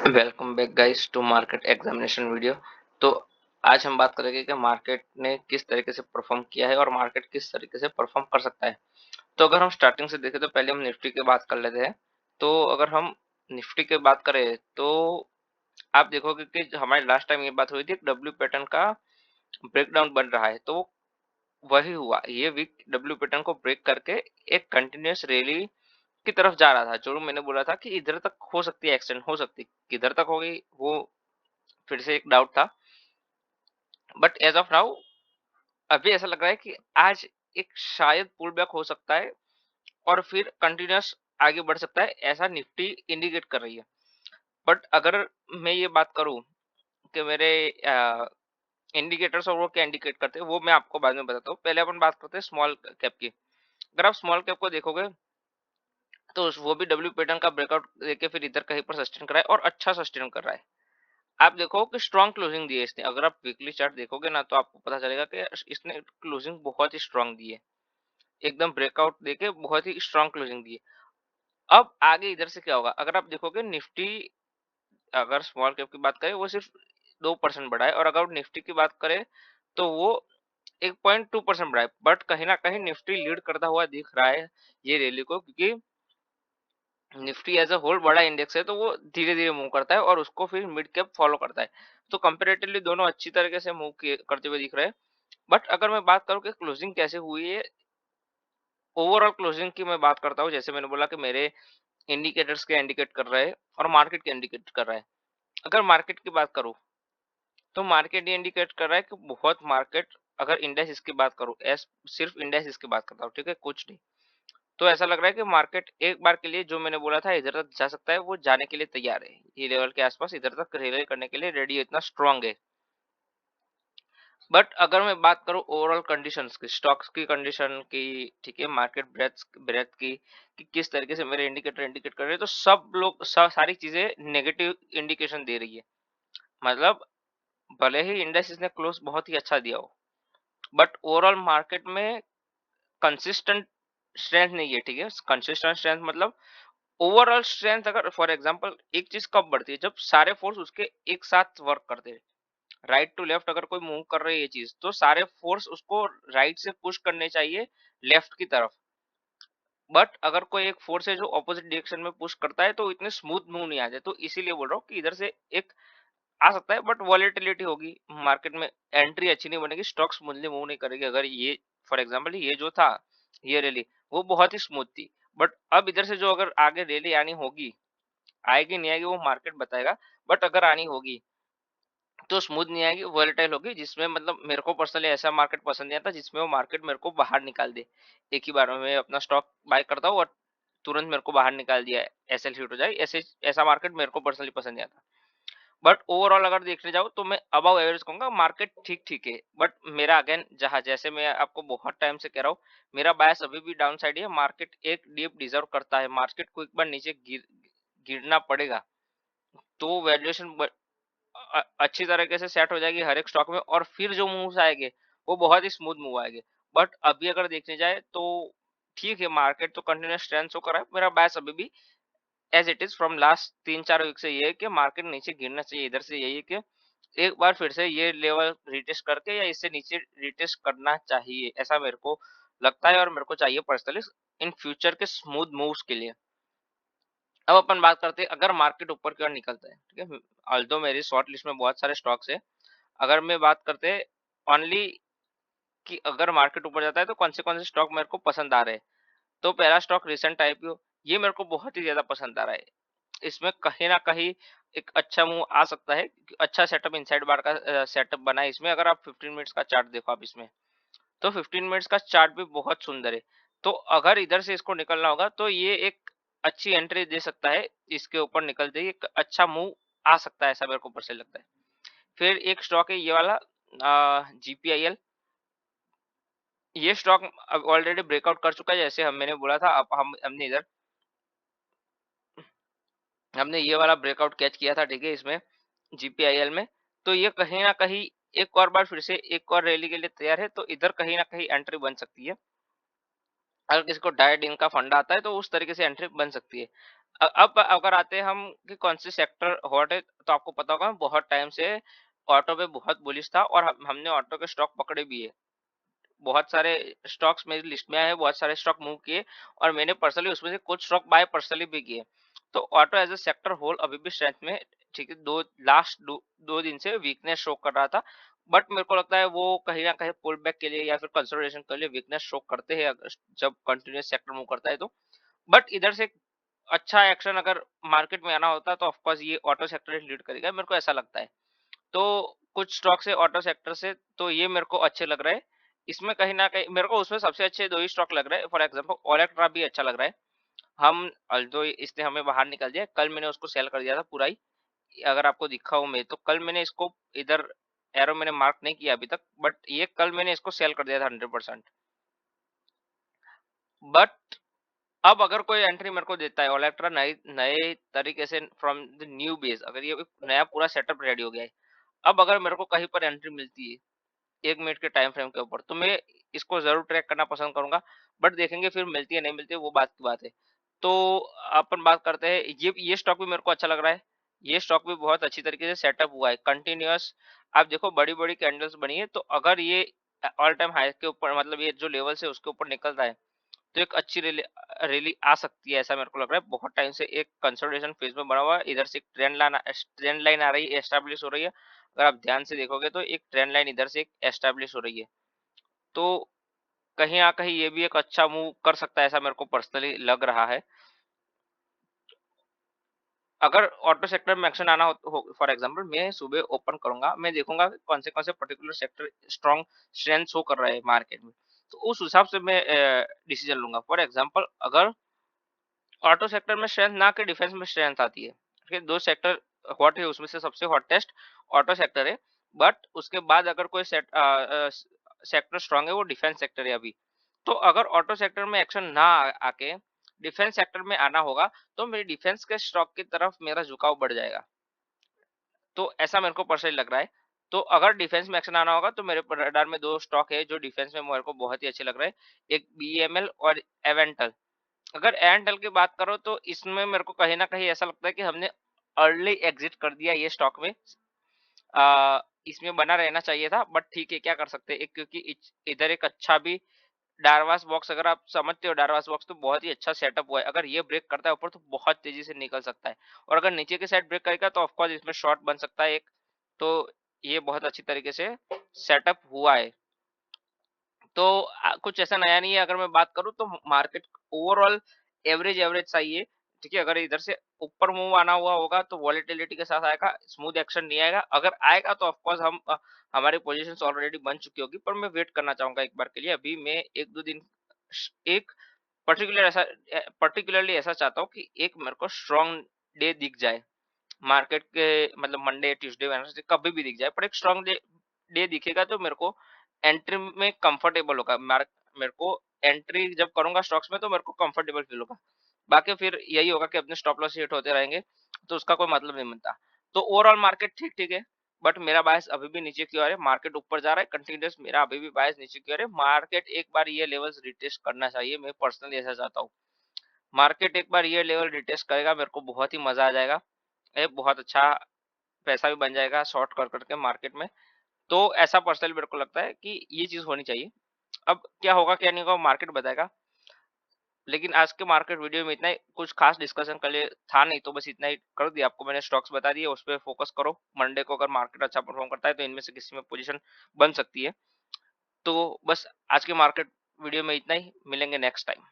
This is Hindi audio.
Welcome back guys to market examination video. तो आज हम बात करेंगे कि मार्केट ने किस तरीके से परफॉर्म किया है और मार्केट किस तरीके से परफॉर्म कर सकता है। तो अगर हम स्टार्टिंग से देखें तो पहले हम निफ्टी की बात कर लेते हैं। तो अगर हम निफ्टी की बात करें तो आप देखोगे कि हमारी लास्ट टाइम ये बात हुई थी, डब्ल्यू पैटर्न का ब्रेकडाउन बन रहा है। तो वही हुआ, ये वीक डब्ल्यू पैटर्न को ब्रेक करके एक कंटिन्यूस रैली की तरफ जा रहा था। जो मैंने बोला था कि इधर तक हो सकती है, एक्सटेंड हो सकती है, किधर तक होगी वो फिर से एक डाउट था। बट एज ऑफ नाउ अभी ऐसा लग रहा है कि आज एक शायद पुल बैक हो सकता है और फिर कंटिन्यूस आगे बढ़ सकता है, ऐसा निफ्टी इंडिकेट कर रही है। बट अगर मैं ये बात करूं कि मेरे इंडिकेटर्स और वो क्या इंडिकेट करते हैं वो मैं आपको बाद में बताता हूँ। पहले अपन बात करते हैं स्मॉल कैप की। अगर आप स्मॉल कैप को देखोगे तो वो भी डब्ल्यू पैटर्न का ब्रेकआउट देके फिर इधर कहीं पर सस्टेन कर रहा है और अच्छा सस्टेन कर रहा है। आप देखो कि स्ट्रॉन्ग क्लोजिंग दी है इसने। अगर आप वीकली चार्ट देखोगे ना तो आपको पता चलेगा कि इसने क्लोजिंग बहुत ही स्ट्रॉन्ग दी है, एकदम ब्रेकआउट देके बहुत ही स्ट्रॉन्ग क्लोजिंग दी है। अब आगे इधर से क्या होगा, अगर आप देखोगे निफ्टी, अगर स्मॉल कैप की बात करें वो सिर्फ 2% बढ़ा है और अगर निफ्टी की बात करें तो वो 1.2% बढ़ा है। बट कहीं ना कहीं निफ्टी लीड करता हुआ दिख रहा है ये रैली को, क्योंकि निफ्टी एज अ होल बड़ा इंडेक्स है तो वो धीरे धीरे मूव करता है और उसको फिर मिड कैप फॉलो करता है। तो कंपेरेटिवली दोनों अच्छी तरीके से मूव करते हुए दिख रहे हैं। बट अगर मैं बात करूं कि क्लोजिंग कैसे हुई है, ओवरऑल क्लोजिंग की मैं बात करता हूँ। जैसे मैंने बोला कि मेरे इंडिकेटर्स के इंडिकेट कर रहे हैं और मार्केट के इंडिकेट कर रहा है। अगर मार्केट की बात करूं तो मार्केट ये इंडिकेट कर रहा है कि बहुत मार्केट, अगर इंडेक्स की बात करूं, सिर्फ इंडेक्स की बात करता हूँ, ठीक है, कुछ नहीं। तो ऐसा लग रहा है कि मार्केट एक बार के लिए जो मैंने बोला था इधर तक जा सकता है, वो जाने के लिए तैयार है। ये लेवल के आसपास इधर तक रेलवे करने के लिए रेडी है, इतना स्ट्रांग है। बट अगर मैं बात करूं ओवरऑल कंडीशंस की, स्टॉक्स की कंडीशन की, ठीक है, मार्केट ब्रेथ ब्रेथ की, कि किस तरीके से मेरे इंडिकेटर इंडिकेट कर रहे हैं, तो सब लोग सारी चीजें नेगेटिव इंडिकेशन दे रही है। मतलब भले ही इंडेक्स ने क्लोज बहुत ही अच्छा दिया हो, बट ओवरऑल मार्केट में कंसिस्टेंट स्ट्रेंथ नहीं है, ठीक है। कंसिस्टेंट स्ट्रेंथ मतलब ओवरऑल स्ट्रेंथ। अगर फॉर एग्जांपल एक चीज कब बढ़ती है, जब सारे फोर्स उसके एक साथ वर्क करते हैं। राइट टू लेफ्ट अगर कोई मूव कर रही है ये चीज, तो सारे फोर्स उसको राइट से पुश करने चाहिए लेफ्ट की तरफ। बट अगर कोई एक फोर्स है जो ऑपोजिट डायरेक्शन में पुश करता है तो इतने स्मूथ मूव नहीं आते। तो इसीलिए बोल रहा हूँ कि इधर से एक आ सकता है, बट वॉलेटिलिटी होगी मार्केट में, एंट्री अच्छी नहीं बनेगी, स्टॉक स्मूथली मूव नहीं करेगी। अगर ये फॉर एग्जांपल ये जो था, ये रैली वो बहुत ही स्मूथ थी। बट अब इधर से जो अगर आगे रैली आनी होगी, आएगी नहीं आएगी वो मार्केट बताएगा। बट अगर आनी होगी तो स्मूथ नहीं आएगी, वोलेटाइल होगी, जिसमें मतलब मेरे को पर्सनली ऐसा मार्केट पसंद नहीं आता जिसमें वो मार्केट मेरे को बाहर निकाल दे। एक ही बार में मैं अपना स्टॉक बाय करता हूँ और तुरंत मेरे को बाहर निकाल दिया, एसएल हिट हो जाए, ऐसे ऐसा मार्केट मेरे को पर्सनली पसंद नहीं आता। बट ओवरऑल अगर देखने जाओ तो मैं अबव एवरेज कहूंगा, मार्केट ठीक ठीक है। बट मेरा अगेन जहां, जैसे मैं आपको बहुत टाइम से कह रहा हूँ, मेरा बायस अभी भी डाउन साइड है। मार्केट एक डीप डिजर्व करता है, मार्केट को एक बार नीचे गिरना पड़ेगा तो वैल्यूएशन अच्छी तरीके से सेट हो जाएगी हर एक स्टॉक में, और फिर जो मूव्स आएंगे वो बहुत ही स्मूथ मूव आएंगे। बट अभी अगर देखने जाए तो ठीक है, मार्केट तो कंटिन्यूस स्ट्रेंथ शो कर रहा है। मेरा बायस अभी भी as it is from last 3-4 week से ये है कि मार्केट नीचे गिरना चाहिए। इधर से यही है कि एक बार फिर से ये लेवल रिटेस्ट करके या इससे नीचे रिटेस्ट करना चाहिए, ऐसा मेरे को लगता है और मेरे को चाहिए पर्सनली इन फ्यूचर के स्मूथ मूव्स के लिए। अब अपन बात करते हैं अगर मार्केट ऊपर की ओर निकलता है, ठीक है। ऑल्दो मेरी शॉर्ट लिस्ट में बहुत सारे स्टॉक्स है। अगर मैं बात करते हैं ओनली कि अगर मार्केट ऊपर जाता है तो कौन से स्टॉक मेरे को पसंद आ रहे हैं, तो पहला स्टॉक रिसेंट आईपीओ, ये मेरे को बहुत ही ज्यादा पसंद आ रहा है। इसमें कहीं ना कहीं एक अच्छा मूव आ सकता है, अच्छा सेटअप इनसाइड बार का सेटअप बना है इसमें। अगर आप 15 मिनट्स का चार्ट देखो आप इसमें, तो 15 मिनट्स का चार्ट भी बहुत सुंदर है। तो अगर इधर से इसको निकलना होगा तो ये एक अच्छी एंट्री दे सकता है, इसके ऊपर निकलते ही एक अच्छा मूव आ सकता है, ऐसा मेरे को पर्सनली लगता है। फिर एक स्टॉक है ये वाला, जीपीआईएल। ये स्टॉक अब ऑलरेडी ब्रेकआउट कर चुका है, जैसे हम मैंने बोला था। अब हमने ये वाला ब्रेकआउट कैच किया था, ठीक है, इसमें जीपीआईएल में। तो ये कहीं ना कहीं एक और बार फिर से एक और रैली के लिए तैयार है, तो इधर कहीं ना कहीं एंट्री बन सकती है। अगर किसी को डायरेक्ट इनका फंडा आता है तो उस तरीके से एंट्री बन सकती है। अब अगर आते हैं हम कि कौन सी सेक्टर हॉट है, तो आपको पता होगा मैं बहुत टाइम से ऑटो पे बहुत बुलिश था और हमने ऑटो के स्टॉक पकड़े भी है। बहुत सारे स्टॉक्स मेरी लिस्ट में आए हैं, बहुत सारे स्टॉक मूव किए और मैंने पर्सनली उसमें से कुछ स्टॉक बाय पर्सनली भी किए। तो auto as a sector whole अभी भी स्ट्रेंथ में है, ठीक है, 2 लास्ट 2 दिन से वीकनेस शो कर रहा था। बट मेरे को लगता है वो कहीं न कहीं पुल बैक के लिए या फिर कंसोलिडेशन के लिए वीकनेस शो करते हैं अगर जब कंटीन्यूअस सेक्टर मूव करता है तो। बट इधर से अच्छा एक्शन अगर मार्केट में आना होता है तो ऑफ कोर्स ये ऑटो सेक्टर ही लीड करेगा, मेरे को ऐसा लगता है। तो कुछ स्टॉक्स है ऑटो सेक्टर से, तो ये मेरे को अच्छे लग रहे हैं। इसमें कहीं न कहीं मेरे को उसमें सबसे अच्छे 2 ही स्टॉक लग रहे हैं। फॉर एग्जांपल ओलेक्ट्रा भी अच्छा लग रहा है। हम अल्दो इसने हमें बाहर निकाल दिया, कल मैंने उसको सेल कर दिया था पूरा ही। अगर आपको दिखा हो मैं तो कल मैंने इसको इधर एरो मैंने मार्क नहीं किया अभी तक, बट ये कल मैंने इसको सेल कर दिया था 100%। बट अब अगर कोई एंट्री मेरे को देता है ओलेक्ट्रा नए नए तरीके से फ्रॉम द न्यू बेस, अगर ये एक नया पूरा सेटअप रेडी हो गया है, अब अगर मेरे को कहीं पर एंट्री मिलती है 1 मिनट के टाइम फ्रेम के ऊपर, तो मैं इसको ज़रूर ट्रैक करना पसंद करूँगा। बट देखेंगे फिर मिलती है, नहीं मिलती है, वो बात की बात है। तो अपन बात करते हैं, ये स्टॉक भी मेरे को अच्छा लग रहा है। ये स्टॉक भी बहुत अच्छी तरीके से सेटअप हुआ है, कंटीन्यूअस। आप देखो बड़ी-बड़ी कैंडल्स बनी है, तो अगर ये ऑल टाइम हाई के ऊपर मतलब ये जो लेवल्स है उसके ऊपर निकलता है, तो एक अच्छी रैली आ सकती है, ऐसा मेरे को लग रहा है। बहुत टाइम से एक कंसोलिडेशन फेज में बना हुआ है, इधर से एक ट्रेंड लाइन आ रही है, एस्टेब्लिश हो रही है। अगर आप ध्यान से देखोगे तो एक ट्रेंड लाइन इधर से एक एस्टेब्लिश हो रही है। तो कहीं न कहीं ये भी एक अच्छा मूव कर सकता है, ऐसा मेरे को पर्सनली लग रहा है। अगर ऑटो सेक्टर में एक्शन आना हो फॉर एग्जांपल मैं सुबह ओपन करूँगा, मैं देखूँगा कौन से particular sector strong strength show कर रहा है मार्केट में। तो उस हिसाब से मैं डिसीजन लूँगा। फॉर एग्जांपल अगर ऑटो सेक्टर में स्ट्रेंथ ना कि डिफेंस में स्ट्रेंथ आती है। ठीक है, 2 सेक्टर हॉट है, उसमें से सबसे हॉटेस्ट ऑटो सेक्टर है। बट उसके बाद अगर कोई सेक्टर स्ट्रांग है वो डिफेंस सेक्टर है अभी। तो अगर ऑटो सेक्टर में एक्शन ना आके डिफेंस सेक्टर में आना होगा, तो मेरी डिफेंस के स्टॉक की तरफ मेरा झुकाव बढ़ जाएगा। तो ऐसा मेरे को पर्सनली लग रहा है। तो अगर डिफेंस में एक्शन आना होगा तो मेरे रडार में 2 स्टॉक है जो डिफेंस में मेरे को बहुत ही अच्छे लग रहे हैं। एक बीईएमएल और एवेंटल। अगर एंटल की बात करो तो इसमें मेरे को कहीं न कहीं ऐसा लगता है कि हमने अर्ली एग्जिट कर दिया ये स्टॉक में। इसमें बना रहना चाहिए था, बट ठीक है, क्या कर सकते हैं। एक क्योंकि इधर एक अच्छा भी डारवास बॉक्स, अगर आप समझते हो डारवास बॉक्स, तो बहुत ही अच्छा सेटअप हुआ है। अगर ये ब्रेक करता है ऊपर तो बहुत तेजी से निकल सकता है, और अगर नीचे की साइड ब्रेक करेगा तो ऑफ कोर्स इसमें शॉर्ट बन सकता है एक। तो ये बहुत अच्छी तरीके से सेटअप हुआ है। तो कुछ ऐसा नया नहीं है। अगर मैं बात करूँ तो मार्केट ओवरऑल एवरेज एवरेज सा ही है। ठीक है, अगर इधर से ऊपर मूव आना हुआ होगा तो वॉलेटिलिटी के साथ आएगा, स्मूथ एक्शन नहीं आएगा। अगर आएगा तो ऑफ कोर्स हम हमारी पोजीशंस ऑलरेडी बन चुकी होगी, पर मैं वेट करना चाहूँगा एक बार के लिए। अभी मैं 1-2 दिन एक पर्टिकुलरली ऐसा चाहता हूँ कि एक मेरे को स्ट्रॉन्ग डे दिख जाए। मार्केट के मतलब मंडे, ट्यूसडे, वेडनेसडे कभी भी दिख जाए, पर एक स्ट्रॉन्ग डे डे दिखेगा तो मेरे को एंट्री में कंफर्टेबल होगा। मेरे को एंट्री जब करूँगा स्टॉक्स में तो मेरे को कंफर्टेबल फील होगा। बाकी फिर यही होगा कि अपने स्टॉप लॉस हिट होते रहेंगे, तो उसका कोई मतलब नहीं बनता। तो ओवरऑल मार्केट ठीक-ठीक है, बट मेरा बायस अभी भी नीचे की ओर है। मार्केट ऊपर जा रहा है कंटीन्यूअस, मेरा अभी भी बायस नीचे की ओर है। मार्केट एक बार ये लेवल्स रिटेस्ट करना चाहिए, मैं पर्सनली ऐसा चाहता हूँ। मार्केट एक बार ये लेवल रिटेस्ट करेगा, मेरे को बहुत ही मज़ा आ जाएगा। बहुत अच्छा पैसा भी बन जाएगा शॉर्ट कर के मार्केट में। तो ऐसा पर्सनली मेरे को लगता है कि ये चीज़ होनी चाहिए। अब क्या होगा क्या नहीं होगा मार्केट बताएगा। लेकिन आज के मार्केट वीडियो में इतना ही, कुछ खास डिस्कशन के लिए था नहीं, तो बस इतना ही कर दिया आपको मैंने। स्टॉक्स बता दिए, उस पे फोकस करो। मंडे को अगर मार्केट अच्छा परफॉर्म करता है तो इनमें से किसी में पोजीशन बन सकती है। तो बस आज के मार्केट वीडियो में इतना ही, मिलेंगे नेक्स्ट टाइम।